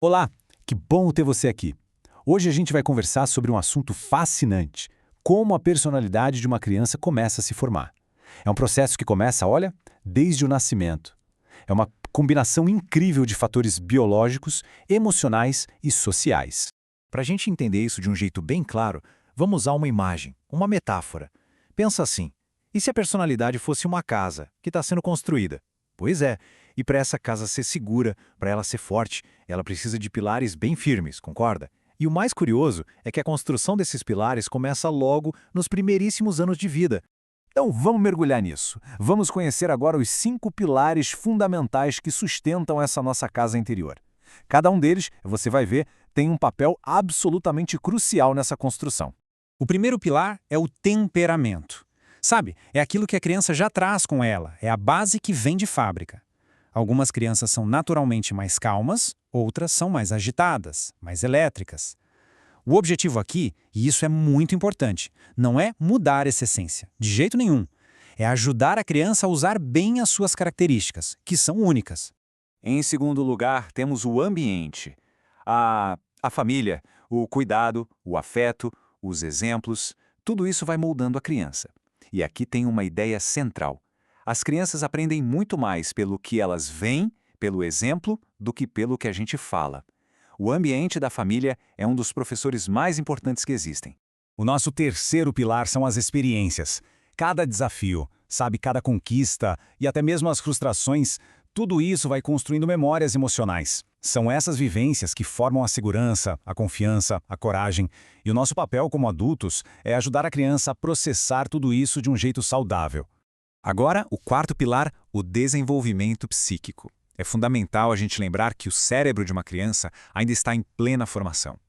Olá, que bom ter você aqui. Hoje a gente vai conversar sobre um assunto fascinante: como a personalidade de uma criança começa a se formar. É um processo que começa, olha, desde o nascimento. É uma combinação incrível de fatores biológicos, emocionais e sociais. Para a gente entender isso de um jeito bem claro, vamos usar uma imagem, uma metáfora. Pensa assim: e se a personalidade fosse uma casa que está sendo construída? Pois é, e para essa casa ser segura, para ela ser forte, ela precisa de pilares bem firmes, concorda? E o mais curioso é que a construção desses pilares começa logo nos primeiríssimos anos de vida. Então vamos mergulhar nisso. Vamos conhecer agora os 5 pilares fundamentais que sustentam essa nossa casa interior. Cada um deles, você vai ver, tem um papel absolutamente crucial nessa construção. O primeiro pilar é o temperamento. Sabe, é aquilo que a criança já traz com ela, é a base que vem de fábrica. Algumas crianças são naturalmente mais calmas, outras são mais agitadas, mais elétricas. O objetivo aqui, e isso é muito importante, não é mudar essa essência, de jeito nenhum. É ajudar a criança a usar bem as suas características, que são únicas. Em segundo lugar, temos o ambiente. A família, o cuidado, o afeto, os exemplos, tudo isso vai moldando a criança. E aqui tem uma ideia central. As crianças aprendem muito mais pelo que elas veem, pelo exemplo, do que pelo que a gente fala. O ambiente da família é um dos professores mais importantes que existem. O nosso terceiro pilar são as experiências. Cada desafio, sabe, cada conquista e até mesmo as frustrações, tudo isso vai construindo memórias emocionais. São essas vivências que formam a segurança, a confiança, a coragem. E o nosso papel como adultos é ajudar a criança a processar tudo isso de um jeito saudável. Agora, o quarto pilar, o desenvolvimento psíquico. É fundamental a gente lembrar que o cérebro de uma criança ainda está em plena formação.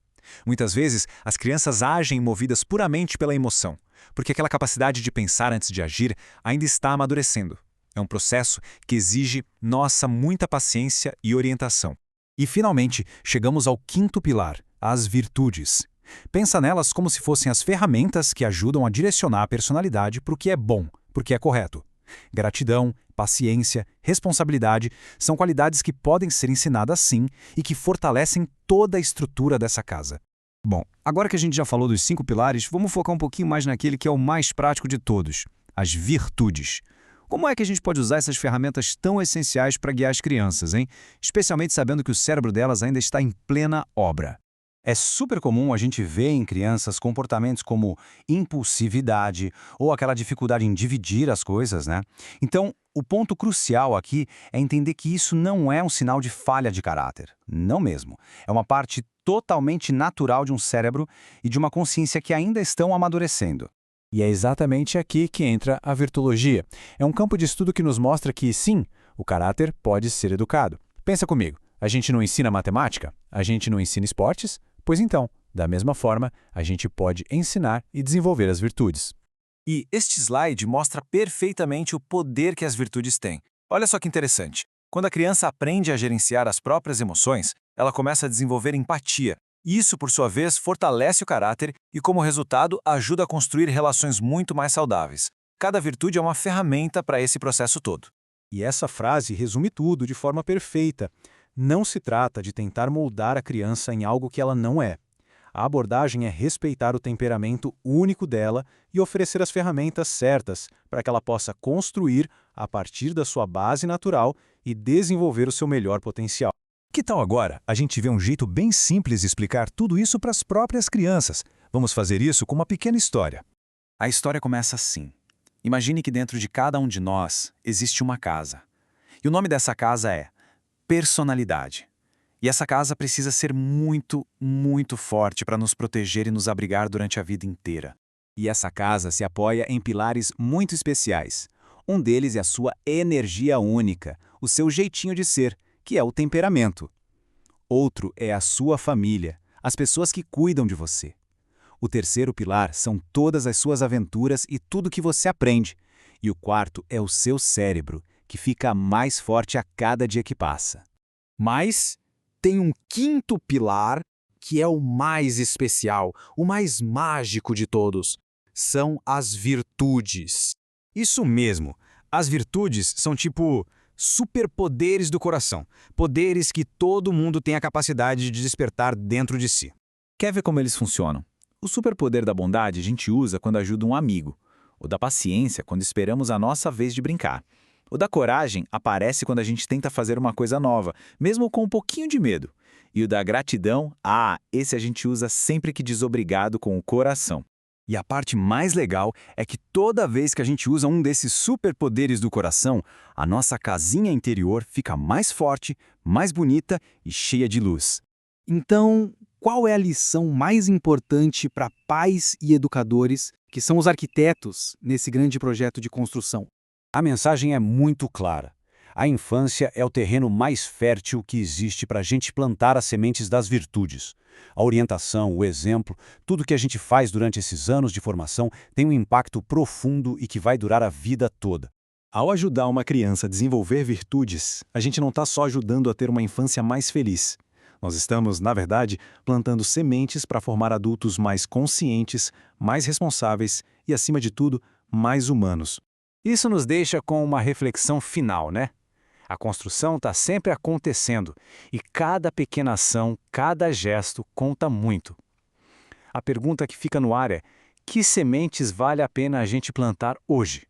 Muitas vezes, as crianças agem movidas puramente pela emoção, porque aquela capacidade de pensar antes de agir ainda está amadurecendo. É um processo que exige muita paciência e orientação. E, finalmente, chegamos ao quinto pilar, as virtudes. Pensa nelas como se fossem as ferramentas que ajudam a direcionar a personalidade para o que é bom, para o que é correto. Gratidão, paciência, responsabilidade são qualidades que podem ser ensinadas sim e que fortalecem toda a estrutura dessa casa. Bom, agora que a gente já falou dos 5 pilares, vamos focar um pouquinho mais naquele que é o mais prático de todos, as virtudes. Como é que a gente pode usar essas ferramentas tão essenciais para guiar as crianças, hein? Especialmente sabendo que o cérebro delas ainda está em plena obra. É super comum a gente ver em crianças comportamentos como impulsividade ou aquela dificuldade em dividir as coisas, né? Então, o ponto crucial aqui é entender que isso não é um sinal de falha de caráter. Não mesmo. É uma parte totalmente natural de um cérebro e de uma consciência que ainda estão amadurecendo. E é exatamente aqui que entra a virtologia. É um campo de estudo que nos mostra que, sim, o caráter pode ser educado. Pensa comigo, a gente não ensina matemática? A gente não ensina esportes? Pois então, da mesma forma, a gente pode ensinar e desenvolver as virtudes. E este slide mostra perfeitamente o poder que as virtudes têm. Olha só que interessante. Quando a criança aprende a gerenciar as próprias emoções, ela começa a desenvolver empatia. Isso, por sua vez, fortalece o caráter e, como resultado, ajuda a construir relações muito mais saudáveis. Cada virtude é uma ferramenta para esse processo todo. E essa frase resume tudo de forma perfeita. Não se trata de tentar moldar a criança em algo que ela não é. A abordagem é respeitar o temperamento único dela e oferecer as ferramentas certas para que ela possa construir a partir da sua base natural e desenvolver o seu melhor potencial. Que tal agora a gente ver um jeito bem simples de explicar tudo isso para as próprias crianças? Vamos fazer isso com uma pequena história. A história começa assim. Imagine que dentro de cada um de nós existe uma casa. E o nome dessa casa é personalidade. E essa casa precisa ser muito, muito forte para nos proteger e nos abrigar durante a vida inteira. E essa casa se apoia em pilares muito especiais. Um deles é a sua energia única, o seu jeitinho de ser, que é o temperamento. Outro é a sua família, as pessoas que cuidam de você. O terceiro pilar são todas as suas aventuras e tudo que você aprende. E o quarto é o seu cérebro, que fica mais forte a cada dia que passa. Mas tem um quinto pilar que é o mais especial, o mais mágico de todos. São as virtudes. Isso mesmo. As virtudes são tipo Superpoderes do coração. Poderes que todo mundo tem a capacidade de despertar dentro de si. Quer ver como eles funcionam? O superpoder da bondade a gente usa quando ajuda um amigo. O da paciência, quando esperamos a nossa vez de brincar. O da coragem aparece quando a gente tenta fazer uma coisa nova, mesmo com um pouquinho de medo. E o da gratidão, esse a gente usa sempre que diz obrigado com o coração. E a parte mais legal é que toda vez que a gente usa um desses superpoderes do coração, a nossa casinha interior fica mais forte, mais bonita e cheia de luz. Então, qual é a lição mais importante para pais e educadores, que são os arquitetos, nesse grande projeto de construção? A mensagem é muito clara. A infância é o terreno mais fértil que existe para a gente plantar as sementes das virtudes. A orientação, o exemplo, tudo que a gente faz durante esses anos de formação tem um impacto profundo e que vai durar a vida toda. Ao ajudar uma criança a desenvolver virtudes, a gente não está só ajudando a ter uma infância mais feliz. Nós estamos, na verdade, plantando sementes para formar adultos mais conscientes, mais responsáveis e, acima de tudo, mais humanos. Isso nos deixa com uma reflexão final, né? A construção está sempre acontecendo e cada pequena ação, cada gesto conta muito. A pergunta que fica no ar é: que sementes vale a pena a gente plantar hoje?